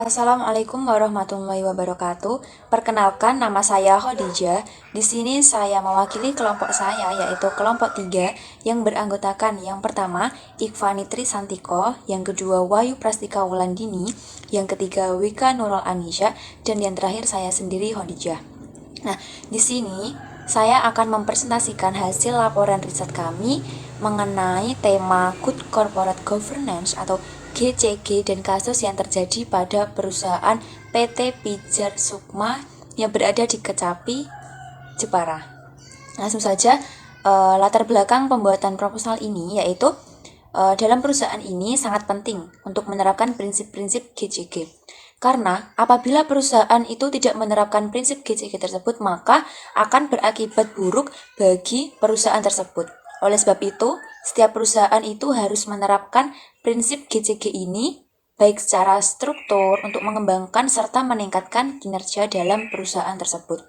Assalamualaikum warahmatullahi wabarakatuh. Perkenalkan, nama saya Khadijah. Di sini saya mewakili kelompok saya, yaitu kelompok 3 yang beranggotakan yang pertama Ikhwani Trisantiko, yang kedua Wahyu Prastika Wulandini, yang ketiga Wika Nurul Anisha, dan yang terakhir saya sendiri Khadijah. Nah, di sini saya akan mempresentasikan hasil laporan riset kami mengenai tema Good Corporate Governance atau GCG dan kasus yang terjadi pada perusahaan PT Pijar Sukma yang berada di Kecapi, Jepara. Langsung saja, latar belakang pembuatan proposal ini yaitu dalam perusahaan ini sangat penting untuk menerapkan prinsip-prinsip GCG. Karena apabila perusahaan itu tidak menerapkan prinsip GCG tersebut, maka akan berakibat buruk bagi perusahaan tersebut. Oleh sebab itu, setiap perusahaan itu harus menerapkan prinsip GCG ini baik secara struktur untuk mengembangkan serta meningkatkan kinerja dalam perusahaan tersebut.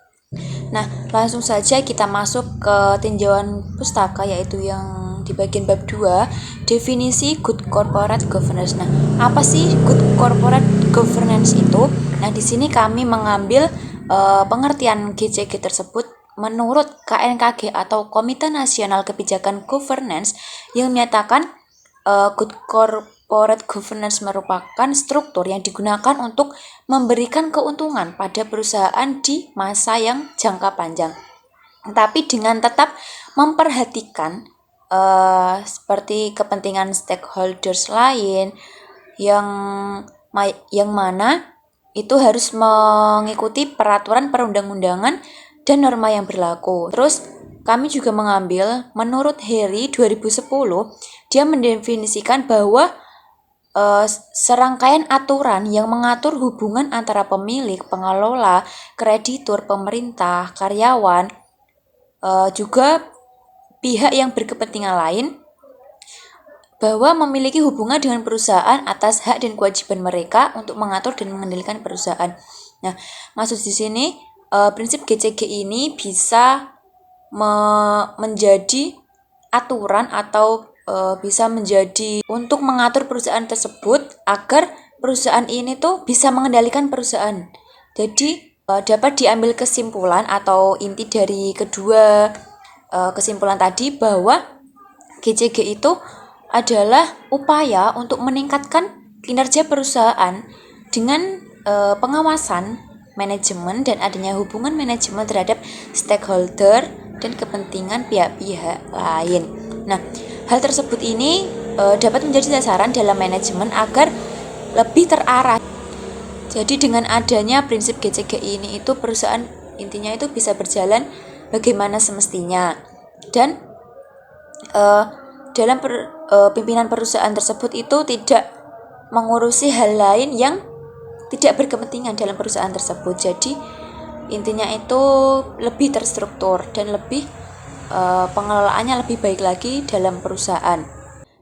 Nah, langsung saja kita masuk ke tinjauan pustaka, yaitu yang di bagian bab 2, definisi Good Corporate Governance. Nah, apa sih Good Corporate Governance itu? Nah, di sini kami mengambil pengertian GCG tersebut menurut KNKG atau Komite Nasional Kebijakan Governance yang menyatakan Good Corporate Governance merupakan struktur yang digunakan untuk memberikan keuntungan pada perusahaan di masa yang jangka panjang, tapi dengan tetap memperhatikan seperti kepentingan stakeholders lain yang mana itu harus mengikuti peraturan perundang-undangan dan norma yang berlaku. Terus kami juga mengambil menurut Harry 2010, dia mendefinisikan bahwa serangkaian aturan yang mengatur hubungan antara pemilik, pengelola, kreditur, pemerintah, karyawan, juga pihak yang berkepentingan lain, bahwa memiliki hubungan dengan perusahaan atas hak dan kewajiban mereka untuk mengatur dan mengendalikan perusahaan. Nah, maksud di sini prinsip GCG ini bisa menjadi aturan atau bisa menjadi untuk mengatur perusahaan tersebut agar perusahaan ini tuh bisa mengendalikan perusahaan. Jadi dapat diambil kesimpulan atau inti dari kedua kesimpulan tadi bahwa GCG itu adalah upaya untuk meningkatkan kinerja perusahaan dengan pengawasan manajemen dan adanya hubungan manajemen terhadap stakeholder dan kepentingan pihak-pihak lain. Nah, hal tersebut ini dapat menjadi sasaran dalam manajemen agar lebih terarah. Jadi dengan adanya prinsip GCG ini itu perusahaan intinya itu bisa berjalan bagaimana semestinya. Dan dalam pimpinan perusahaan tersebut itu tidak mengurusi hal lain yang tidak berkepentingan dalam perusahaan tersebut. Jadi intinya itu lebih terstruktur dan lebih pengelolaannya lebih baik lagi dalam perusahaan.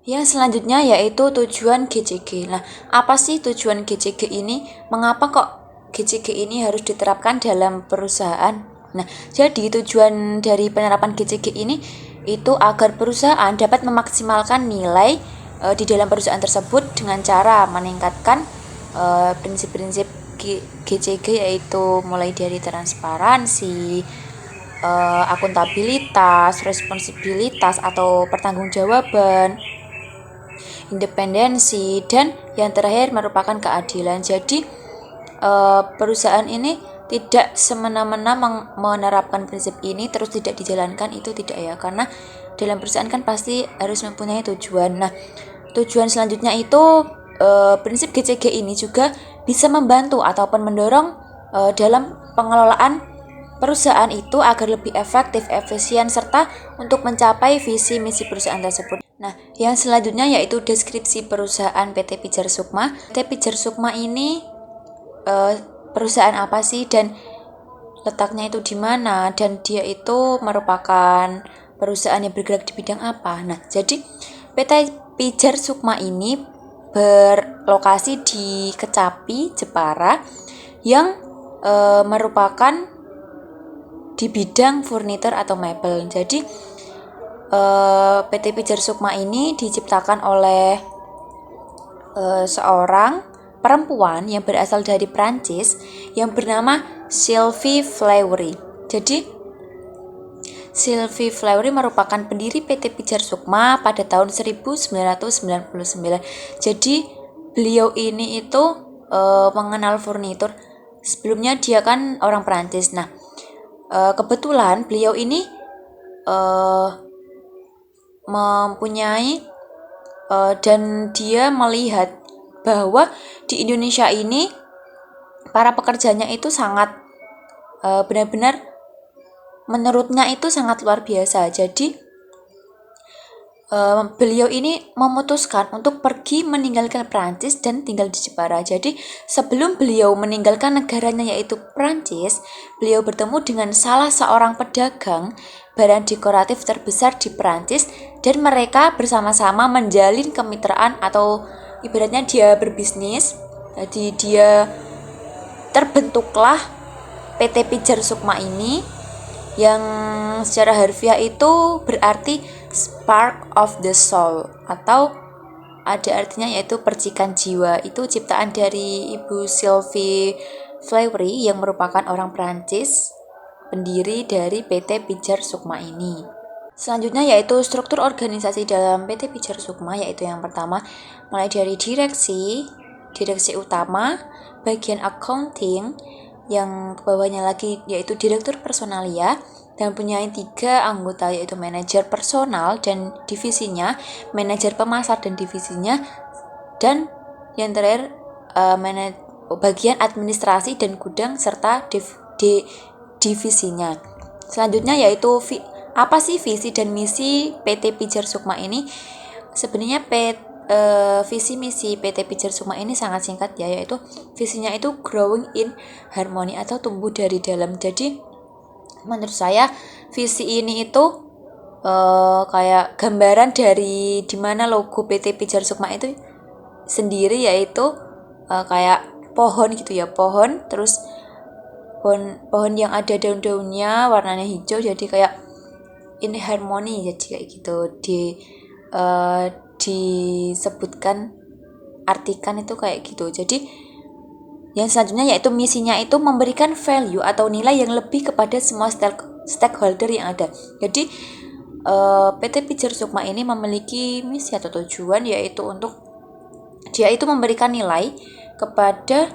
Yang selanjutnya yaitu tujuan GCG. Nah, apa sih tujuan GCG ini? Mengapa kok GCG ini harus diterapkan dalam perusahaan? Nah, jadi tujuan dari penerapan GCG ini itu agar perusahaan dapat memaksimalkan nilai di dalam perusahaan tersebut dengan cara meningkatkan prinsip-prinsip GCG, yaitu mulai dari transparansi, akuntabilitas, responsibilitas atau pertanggungjawaban, independensi, dan yang terakhir merupakan keadilan. Jadi perusahaan ini tidak semena-mena menerapkan prinsip ini terus tidak dijalankan, itu tidak ya, karena dalam perusahaan kan pasti harus mempunyai tujuan. Nah, tujuan selanjutnya itu prinsip GCG ini juga bisa membantu ataupun mendorong dalam pengelolaan perusahaan itu agar lebih efektif, efisien, serta untuk mencapai visi misi perusahaan tersebut. Nah, yang selanjutnya yaitu deskripsi perusahaan PT Pijar Sukma. PT Pijar Sukma ini perusahaan apa sih dan letaknya itu di mana, dan dia itu merupakan perusahaan yang bergerak di bidang apa. Nah, jadi PT Pijar Sukma ini berlokasi di Kecapi, Jepara, yang merupakan di bidang furnitur atau mebel. Jadi PT Pijar Sukma ini diciptakan oleh seorang perempuan yang berasal dari Prancis yang bernama Sylvie Fleury. Jadi Sylvie Fleury merupakan pendiri PT Pijar Sukma pada tahun 1999. Jadi beliau ini itu mengenal furnitur. Sebelumnya dia kan orang Prancis. Nah, kebetulan beliau ini mempunyai dan dia melihat bahwa di Indonesia ini para pekerjanya itu sangat benar-benar menurutnya itu sangat luar biasa. Jadi beliau ini memutuskan untuk pergi meninggalkan Prancis dan tinggal di Jepara. Jadi sebelum beliau meninggalkan negaranya yaitu Prancis, beliau bertemu dengan salah seorang pedagang barang dekoratif terbesar di Prancis dan mereka bersama-sama menjalin kemitraan atau ibaratnya dia berbisnis. Jadi dia terbentuklah PT Pijar Sukma ini yang secara harfiah itu berarti spark of the soul atau ada artinya yaitu percikan jiwa. Itu ciptaan dari Ibu Sylvie Fleury yang merupakan orang Prancis, pendiri dari PT Pijar Sukma ini. Selanjutnya yaitu struktur organisasi dalam PT Pijar Sukma, yaitu yang pertama mulai dari direksi utama, bagian accounting, yang bawahnya lagi yaitu direktur personalia, dan punya 3 anggota yaitu manajer personal dan divisinya, manajer pemasar dan divisinya, dan yang terakhir bagian administrasi dan gudang serta divisinya. Selanjutnya yaitu apa sih visi dan misi PT Pijar Sukma ini? Sebenarnya visi misi PT Pijar Sukma ini sangat singkat ya, yaitu visinya itu growing in harmony atau tumbuh dari dalam. Jadi menurut saya visi ini itu kayak gambaran dari dimana logo PT Pijar Sukma itu sendiri, yaitu kayak pohon gitu ya, pohon terus pohon yang ada daun-daunnya warnanya hijau, jadi kayak in harmony, jadi kayak gitu disebutkan, artikan itu kayak gitu. Jadi yang selanjutnya yaitu misinya itu memberikan value atau nilai yang lebih kepada semua stakeholder yang ada. Jadi PT Pijar Sukma ini memiliki misi atau tujuan yaitu untuk dia itu memberikan nilai kepada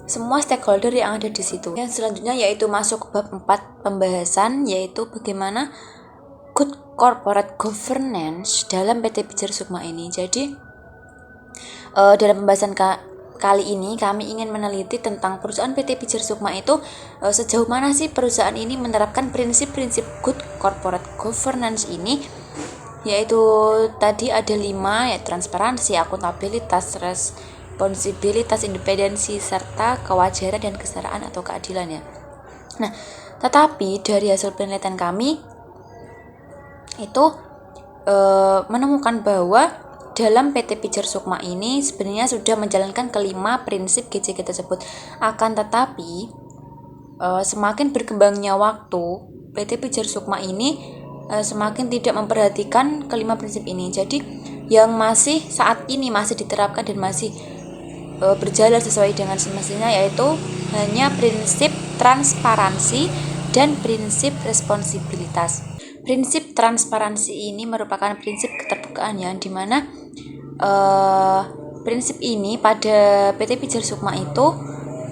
semua stakeholder yang ada di situ. Yang selanjutnya yaitu masuk ke bab 4 pembahasan, yaitu bagaimana good corporate governance dalam PT Pijar Sukma ini. Jadi dalam pembahasan kali ini kami ingin meneliti tentang perusahaan PT Pijar Sukma itu sejauh mana sih perusahaan ini menerapkan prinsip-prinsip good corporate governance ini, yaitu tadi ada 5 ya: transparansi, akuntabilitas, responsibilitas, independensi, serta kewajaran dan kesetaraan atau keadilan ya. Nah, tetapi dari hasil penelitian kami itu menemukan bahwa dalam PT Pijar Sukma ini sebenarnya sudah menjalankan kelima prinsip GCG tersebut. Akan tetapi semakin berkembangnya waktu, PT Pijar Sukma ini semakin tidak memperhatikan kelima prinsip ini. Jadi yang masih saat ini masih diterapkan dan masih berjalan sesuai dengan semestinya yaitu hanya prinsip transparansi dan prinsip responsibilitas. Prinsip transparansi ini merupakan prinsip keterbukaan yang dimana prinsip ini pada PT Pijar Sukma itu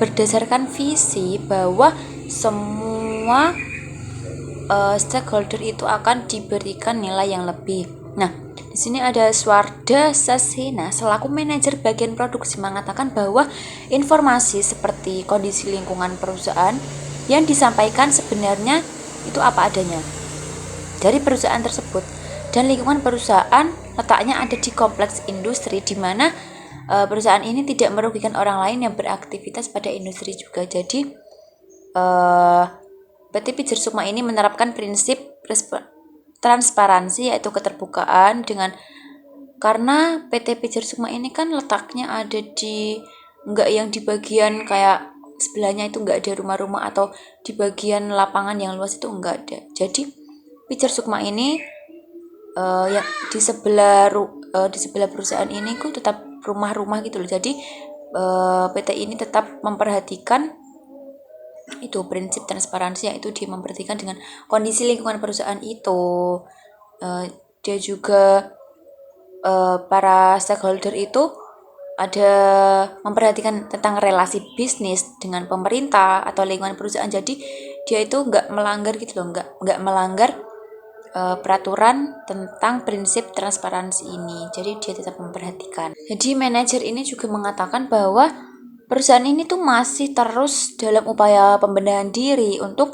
berdasarkan visi bahwa semua stakeholder itu akan diberikan nilai yang lebih. Nah, di sini ada Swarda Sasena selaku manajer bagian produksi mengatakan bahwa informasi seperti kondisi lingkungan perusahaan yang disampaikan sebenarnya itu apa adanya dari perusahaan tersebut, dan lingkungan perusahaan letaknya ada di kompleks industri di mana perusahaan ini tidak merugikan orang lain yang beraktivitas pada industri juga. Jadi PT Pijar Sukma ini menerapkan prinsip transparansi yaitu keterbukaan karena PT Pijar Sukma ini kan letaknya ada di enggak yang di bagian kayak sebelahnya itu enggak ada rumah-rumah atau di bagian lapangan yang luas itu enggak ada. Jadi Pijar Sukma ini yang di sebelah perusahaan ini kok tetap rumah-rumah gitu loh. Jadi PT ini tetap memperhatikan itu prinsip transparansi, yaitu dia memperhatikan dengan kondisi lingkungan perusahaan itu. Dia juga para stakeholder itu ada memperhatikan tentang relasi bisnis dengan pemerintah atau lingkungan perusahaan. Jadi dia itu nggak melanggar gitu loh, nggak melanggar peraturan tentang prinsip transparansi ini. Jadi dia tetap memperhatikan. Jadi manajer ini juga mengatakan bahwa perusahaan ini tuh masih terus dalam upaya pembenahan diri untuk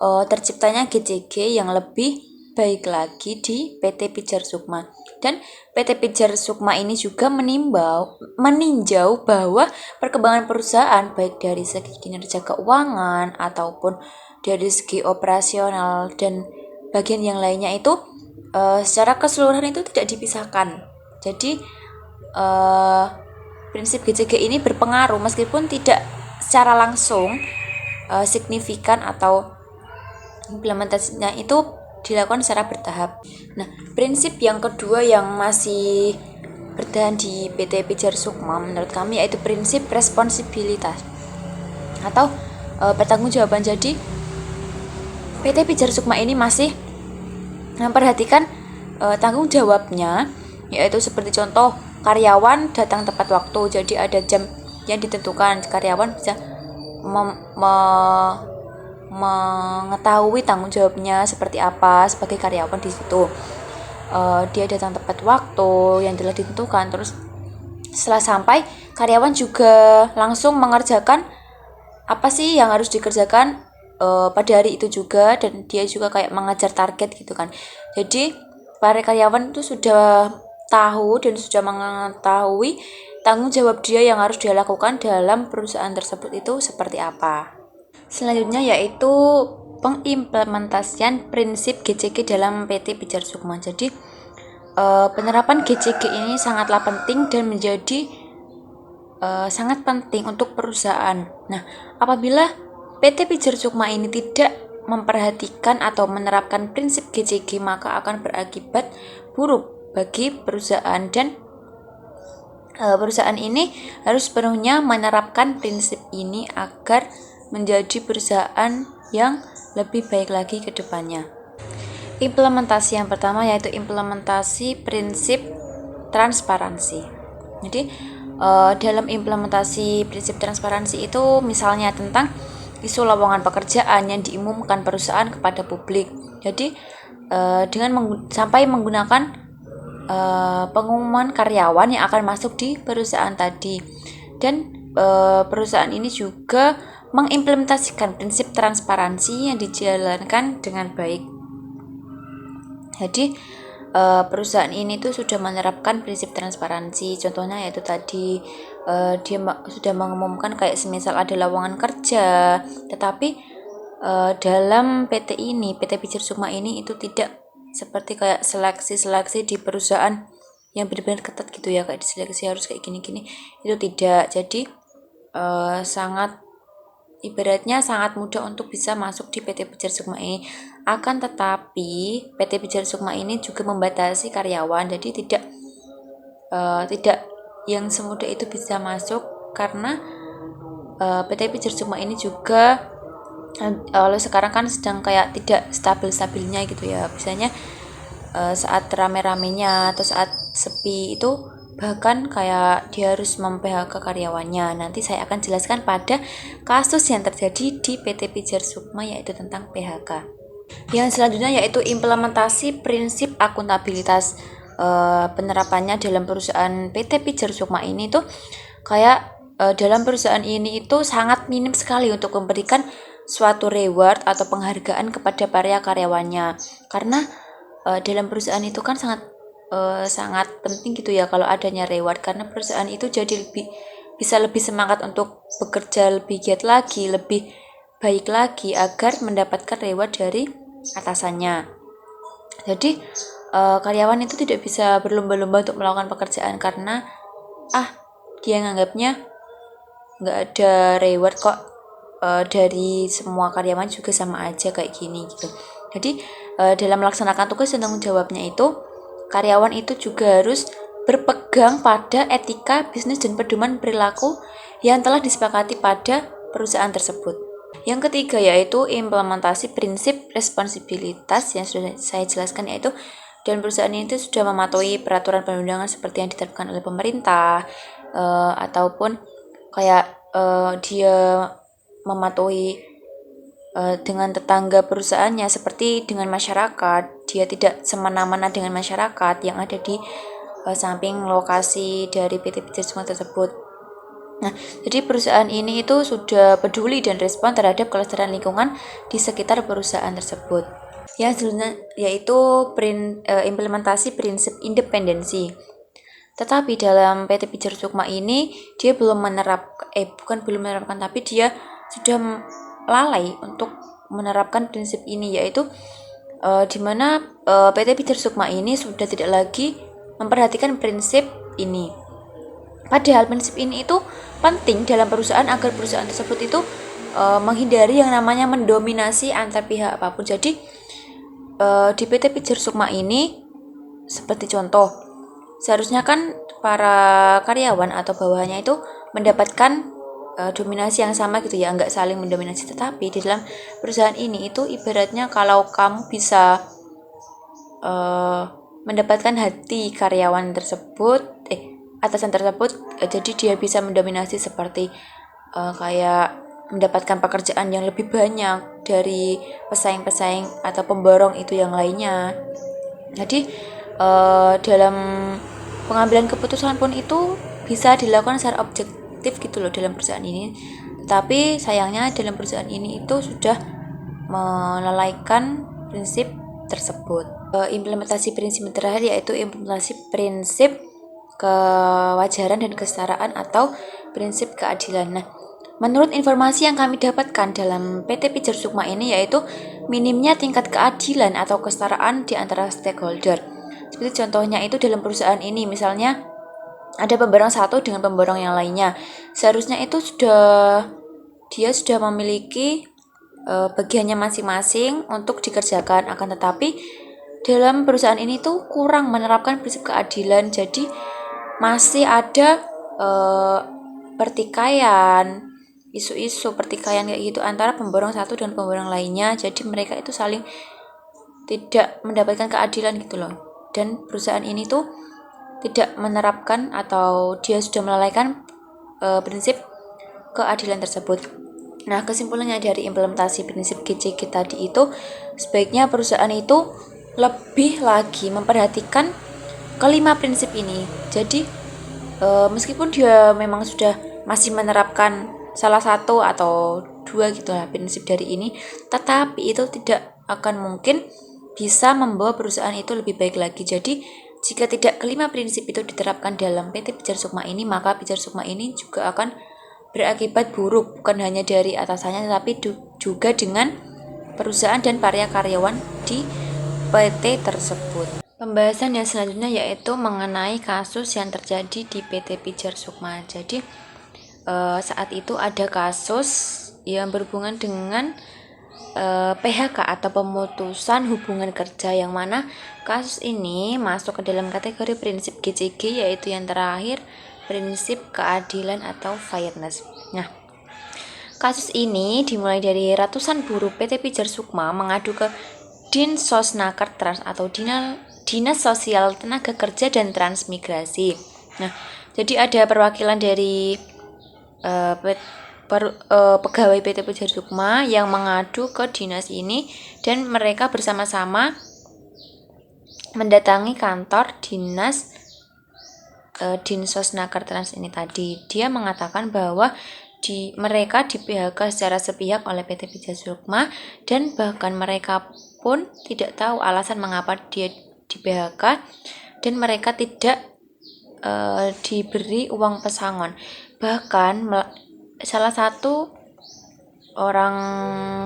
terciptanya GCG yang lebih baik lagi di PT Pijar Sukma. Dan PT Pijar Sukma ini juga meninjau bahwa perkembangan perusahaan baik dari segi kinerja keuangan ataupun dari segi operasional dan bagian yang lainnya itu secara keseluruhan itu tidak dipisahkan. Jadi prinsip GCG ini berpengaruh meskipun tidak secara langsung signifikan atau implementasinya itu dilakukan secara bertahap. Nah, prinsip yang kedua yang masih bertahan di PT Pijar Sukma menurut kami yaitu prinsip responsibilitas atau pertanggungjawaban. Jadi PT Pijar Sukma ini masih memperhatikan tanggung jawabnya, yaitu seperti contoh karyawan datang tepat waktu. Jadi ada jam yang ditentukan, karyawan bisa mengetahui tanggung jawabnya seperti apa sebagai karyawan di situ. Dia datang tepat waktu yang telah ditentukan. Terus setelah sampai, karyawan juga langsung mengerjakan apa sih yang harus dikerjakan pada hari itu juga, dan dia juga kayak mengejar target gitu kan. Jadi para karyawan itu sudah tahu dan sudah mengetahui tanggung jawab dia yang harus dia lakukan dalam perusahaan tersebut itu seperti apa. Selanjutnya yaitu pengimplementasian prinsip GCG dalam PT Pijar Sukma. Jadi penerapan GCG ini sangatlah penting dan menjadi sangat penting untuk perusahaan. Nah, apabila PT Pijar Sukma ini tidak memperhatikan atau menerapkan prinsip GCG, maka akan berakibat buruk bagi perusahaan, dan perusahaan ini harus sepenuhnya menerapkan prinsip ini agar menjadi perusahaan yang lebih baik lagi ke depannya. Implementasi yang pertama yaitu implementasi prinsip transparansi. Jadi dalam implementasi prinsip transparansi itu misalnya tentang isu lowongan pekerjaan yang diumumkan perusahaan kepada publik. Jadi dengan sampai menggunakan pengumuman karyawan yang akan masuk di perusahaan tadi. Dan perusahaan ini juga mengimplementasikan prinsip transparansi yang dijalankan dengan baik. Jadi perusahaan ini tuh sudah menerapkan prinsip transparansi. Contohnya yaitu tadi dia sudah mengumumkan kayak semisal ada lowongan kerja, tetapi dalam PT ini, PT Pijar Sukma ini itu tidak seperti kayak seleksi di perusahaan yang benar-benar ketat gitu ya, kayak diseleksi harus kayak gini-gini, itu tidak. Jadi ibaratnya sangat mudah untuk bisa masuk di PT Pijar Sukma ini. Akan tetapi PT Pijar Sukma ini juga membatasi karyawan, jadi tidak yang semudah itu bisa masuk, karena PT Pijar Sukma ini juga sekarang kan sedang kayak tidak stabil-stabilnya gitu ya. Biasanya saat rame-ramenya atau saat sepi itu bahkan kayak dia harus mem-PHK karyawannya. Nanti saya akan jelaskan pada kasus yang terjadi di PT Pijar Sukma yaitu tentang PHK. Yang selanjutnya yaitu implementasi prinsip akuntabilitas. Penerapannya dalam perusahaan PT Pijar Sukma ini tuh kayak dalam perusahaan ini itu sangat minim sekali untuk memberikan suatu reward atau penghargaan kepada para karyawannya, karena dalam perusahaan itu kan sangat penting gitu ya kalau adanya reward, karena perusahaan itu jadi bisa lebih semangat untuk bekerja lebih giat lagi, lebih baik lagi agar mendapatkan reward dari atasannya. Jadi karyawan itu tidak bisa berlomba-lomba untuk melakukan pekerjaan karena dia nganggapnya nggak ada reward kok, dari semua karyawan juga sama aja kayak gini gitu. Jadi dalam melaksanakan tugas dan tanggung jawabnya itu, karyawan itu juga harus berpegang pada etika bisnis dan pedoman perilaku yang telah disepakati pada perusahaan tersebut. Yang ketiga yaitu implementasi prinsip responsibilitas yang sudah saya jelaskan, yaitu dan perusahaan itu sudah mematuhi peraturan perundangan seperti yang diterapkan oleh pemerintah, ataupun kayak dia mematuhi dengan tetangga perusahaannya seperti dengan masyarakat. Dia tidak semena-mena dengan masyarakat yang ada di samping lokasi dari PT Pijar Sukma tersebut. Nah, jadi perusahaan ini itu sudah peduli dan respon terhadap kelestarian lingkungan di sekitar perusahaan tersebut. Yang selanjutnya yaitu implementasi prinsip independensi. Tetapi dalam PT Pijar Sukma ini dia belum menerapkan, tapi dia sudah lalai untuk menerapkan prinsip ini, yaitu di mana PT Pijar Sukma ini sudah tidak lagi memperhatikan prinsip ini. Padahal prinsip ini itu penting dalam perusahaan agar perusahaan tersebut itu menghindari yang namanya mendominasi antar pihak apapun. Jadi di PT Pijar Sukma ini seperti contoh, seharusnya kan para karyawan atau bawahannya itu mendapatkan dominasi yang sama gitu ya, nggak saling mendominasi. Tetapi di dalam perusahaan ini itu ibaratnya kalau kamu bisa mendapatkan hati karyawan tersebut, atasan tersebut, jadi dia bisa mendominasi seperti kayak mendapatkan pekerjaan yang lebih banyak dari pesaing-pesaing atau pemborong itu yang lainnya. Jadi dalam pengambilan keputusan pun itu bisa dilakukan secara objektif gitu loh dalam perusahaan ini. Tapi sayangnya dalam perusahaan ini itu sudah melalaikan prinsip tersebut. Implementasi prinsip terakhir yaitu implementasi prinsip kewajaran dan kesetaraan atau prinsip keadilan. Nah, menurut informasi yang kami dapatkan dalam PT Pijar Sukma ini yaitu minimnya tingkat keadilan atau kesetaraan di antara stakeholder. Seperti contohnya itu dalam perusahaan ini, misalnya ada pemborong satu dengan pemborong yang lainnya. Seharusnya itu dia sudah memiliki bagiannya masing-masing untuk dikerjakan, akan tetapi dalam perusahaan ini tuh kurang menerapkan prinsip keadilan. Jadi masih ada pertikaian, isu-isu pertikaian kayak gitu antara pemborong satu dan pemborong lainnya. Jadi mereka itu saling tidak mendapatkan keadilan gitu loh. Dan perusahaan ini tuh tidak menerapkan atau dia sudah melalaikan prinsip keadilan tersebut. Nah, kesimpulannya dari implementasi prinsip GCG tadi itu, sebaiknya perusahaan itu lebih lagi memperhatikan kelima prinsip ini. Jadi meskipun dia memang sudah masih menerapkan salah satu atau dua gitu lah prinsip dari ini, tetapi itu tidak akan mungkin bisa membawa perusahaan itu lebih baik lagi. Jadi jika tidak kelima prinsip itu diterapkan dalam PT Pijar Sukma ini, maka Pijar Sukma ini juga akan berakibat buruk, bukan hanya dari atasannya tetapi juga dengan perusahaan dan para karyawan di PT tersebut. Pembahasan yang selanjutnya yaitu mengenai kasus yang terjadi di PT Pijar Sukma. Jadi saat itu ada kasus yang berhubungan dengan PHK atau pemutusan hubungan kerja, yang mana kasus ini masuk ke dalam kategori prinsip GCG, yaitu yang terakhir prinsip keadilan atau fairness. Nah, kasus ini dimulai dari ratusan buruh PT Pijar Sukma mengadu ke Dinsosnaker Trans atau Dinas Sosial Tenaga Kerja dan Transmigrasi. Nah, jadi ada perwakilan dari pegawai PT Pijar Sukma yang mengadu ke dinas ini, dan mereka bersama-sama mendatangi kantor dinas Dinsosnaker Trans ini tadi. Dia mengatakan bahwa mereka di PHK secara sepihak oleh PT Pijar Sukma, dan bahkan mereka pun tidak tahu alasan mengapa dia di PHK, dan mereka tidak diberi uang pesangon. Bahkan salah satu orang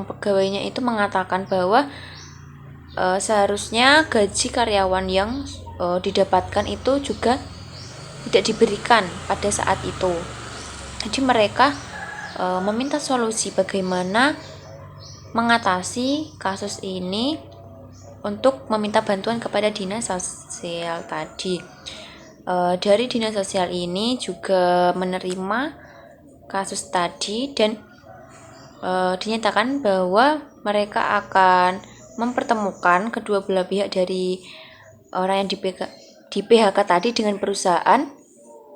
pegawainya itu mengatakan bahwa seharusnya gaji karyawan yang didapatkan itu juga tidak diberikan pada saat itu. Jadi mereka meminta solusi bagaimana mengatasi kasus ini untuk meminta bantuan kepada dinas sosial tadi. Dari dinas sosial ini juga menerima kasus tadi dan dinyatakan bahwa mereka akan mempertemukan kedua belah pihak dari orang yang di PHK tadi dengan perusahaan.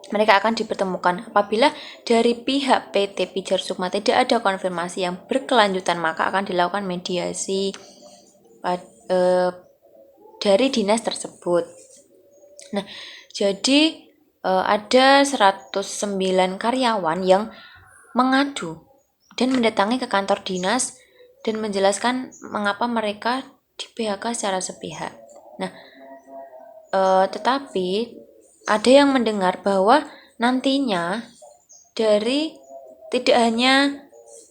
Mereka akan dipertemukan. Apabila dari pihak PT Pijar Sukma tidak ada konfirmasi yang berkelanjutan, maka akan dilakukan mediasi dari dinas tersebut. Nah, jadi ada 109 karyawan yang mengadu dan mendatangi ke kantor dinas dan menjelaskan mengapa mereka di PHK secara sepihak. Nah, tetapi ada yang mendengar bahwa nantinya dari tidak hanya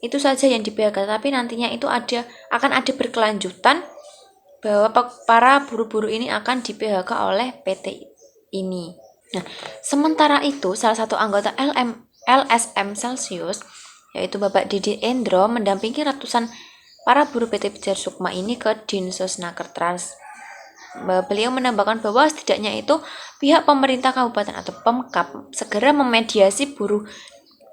itu saja yang di PHK, tapi nantinya itu akan ada berkelanjutan bahwa para buruh-buruh ini akan di PHK oleh PT ini. Nah, sementara itu salah satu anggota LSM Celsius yaitu Bapak Didi Endro mendampingi ratusan para buruh PT Pijar Sukma ini ke Dinsosnaker Trans. Beliau menambahkan bahwa setidaknya itu pihak pemerintah kabupaten atau Pemkab segera memediasi buruh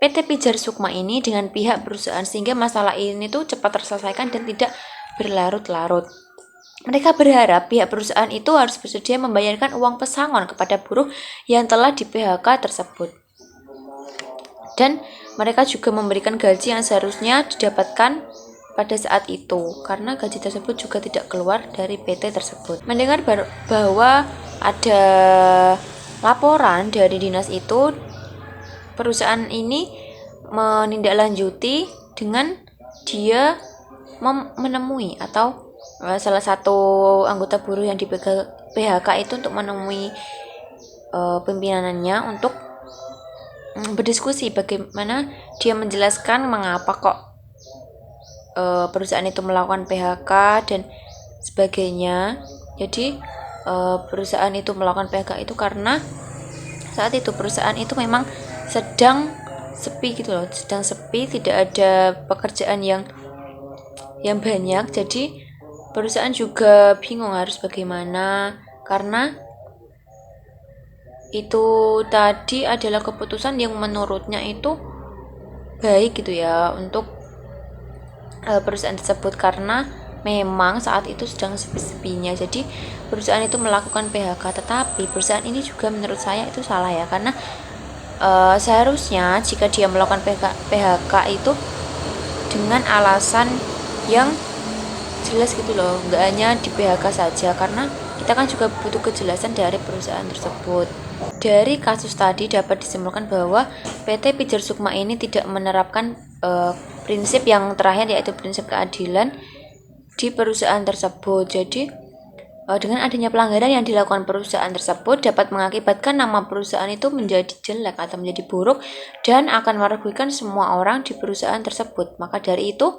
PT Pijar Sukma ini dengan pihak perusahaan sehingga masalah ini tuh cepat terselesaikan dan tidak berlarut-larut. Mereka berharap pihak perusahaan itu harus bersedia membayarkan uang pesangon kepada buruh yang telah di PHK tersebut. Dan mereka juga memberikan gaji yang seharusnya didapatkan pada saat itu, karena gaji tersebut juga tidak keluar dari PT tersebut. Mendengar bahwa ada laporan dari dinas itu, perusahaan ini menindaklanjuti dengan dia menemui atau salah satu anggota buruh yang di PHK itu untuk menemui pimpinannya untuk berdiskusi bagaimana dia menjelaskan mengapa kok perusahaan itu melakukan PHK dan sebagainya. Jadi perusahaan itu melakukan PHK itu karena saat itu perusahaan itu memang sedang sepi gitu loh, sedang sepi, tidak ada pekerjaan yang banyak. Jadi perusahaan juga bingung harus bagaimana, karena itu tadi adalah keputusan yang menurutnya itu baik gitu ya untuk perusahaan tersebut, karena memang saat itu sedang sepi-sepinya. Jadi perusahaan itu melakukan PHK, tetapi perusahaan ini juga menurut saya itu salah ya, karena seharusnya jika dia melakukan PHK itu dengan alasan yang jelas gitu loh, nggak hanya di PHK saja, karena kita kan juga butuh kejelasan dari perusahaan tersebut. Dari kasus tadi dapat disimpulkan bahwa PT Pijar Sukma ini tidak menerapkan prinsip yang terakhir, yaitu prinsip keadilan di perusahaan tersebut. Jadi dengan adanya pelanggaran yang dilakukan perusahaan tersebut dapat mengakibatkan nama perusahaan itu menjadi jelek atau menjadi buruk dan akan merugikan semua orang di perusahaan tersebut. Maka dari itu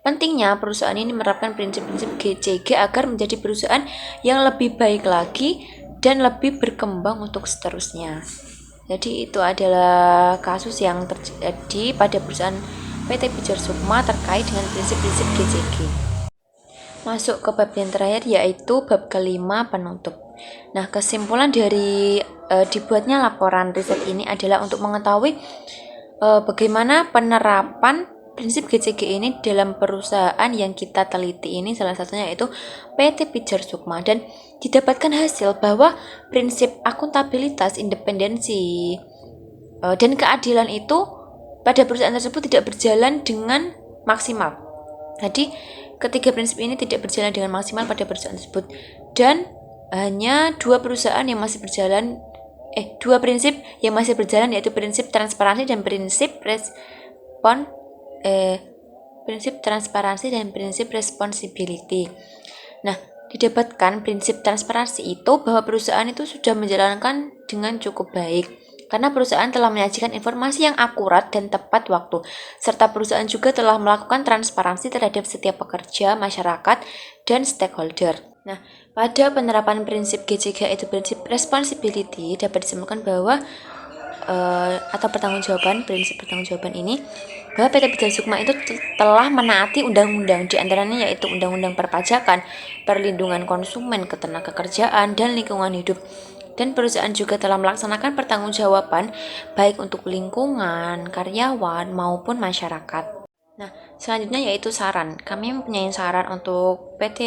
pentingnya perusahaan ini menerapkan prinsip-prinsip GCG agar menjadi perusahaan yang lebih baik lagi dan lebih berkembang untuk seterusnya. Jadi itu adalah kasus yang terjadi pada perusahaan PT Pijar Sukma terkait dengan prinsip-prinsip GCG. Masuk ke bab yang terakhir, yaitu bab kelima, penutup. Nah, kesimpulan dari dibuatnya laporan riset ini adalah untuk mengetahui bagaimana penerapan prinsip GCG ini dalam perusahaan yang kita teliti ini, salah satunya yaitu PT Pijar Sukma, dan didapatkan hasil bahwa prinsip akuntabilitas, independensi, dan keadilan itu pada perusahaan tersebut tidak berjalan dengan maksimal. Jadi ketiga prinsip ini tidak berjalan dengan maksimal pada perusahaan tersebut, dan hanya dua prinsip yang masih berjalan, yaitu prinsip transparansi dan prinsip responsibility. Nah, didapatkan prinsip transparansi itu bahwa perusahaan itu sudah menjalankan dengan cukup baik, karena perusahaan telah menyajikan informasi yang akurat dan tepat waktu, serta perusahaan juga telah melakukan transparansi terhadap setiap pekerja, masyarakat, dan stakeholder. Nah, pada penerapan prinsip GCG itu prinsip responsibility dapat disimpulkan bahwa atau prinsip pertanggungjawaban ini, bahwa PT Pijar Sukma itu telah menaati undang-undang, di antaranya yaitu Undang-Undang Perpajakan, Perlindungan Konsumen, Ketenagakerjaan, dan Lingkungan Hidup, dan perusahaan juga telah melaksanakan pertanggungjawaban baik untuk lingkungan, karyawan, maupun masyarakat. Nah, selanjutnya yaitu saran. Kami mempunyai saran untuk PT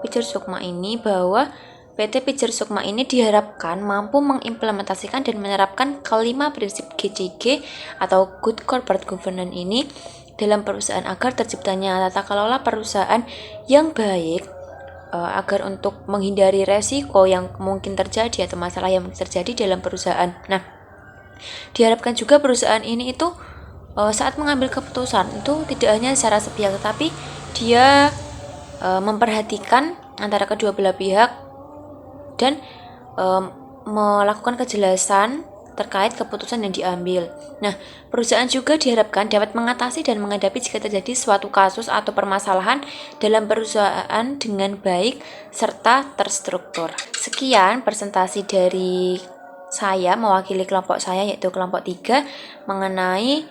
Pijer Sukma ini bahwa PT Pijer Sukma ini diharapkan mampu mengimplementasikan dan menerapkan kelima prinsip GCG atau Good Corporate Governance ini dalam perusahaan agar terciptanya tata kelola perusahaan yang baik, agar untuk menghindari resiko yang mungkin terjadi atau masalah yang terjadi dalam perusahaan. Nah, diharapkan juga perusahaan ini itu saat mengambil keputusan itu tidak hanya secara sepihak, tetapi dia memperhatikan antara kedua belah pihak dan melakukan kejelasan terkait keputusan yang diambil. Nah, perusahaan juga diharapkan dapat mengatasi dan menghadapi jika terjadi suatu kasus atau permasalahan dalam perusahaan dengan baik serta terstruktur. Sekian presentasi dari saya mewakili kelompok saya, yaitu kelompok 3, mengenai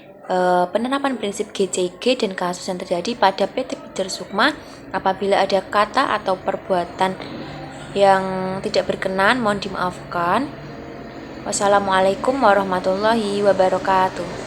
penerapan prinsip GCG dan kasus yang terjadi pada PT Pijer Sukma. Apabila ada kata atau perbuatan yang tidak berkenan, mohon dimaafkan. Wassalamualaikum warahmatullahi wabarakatuh.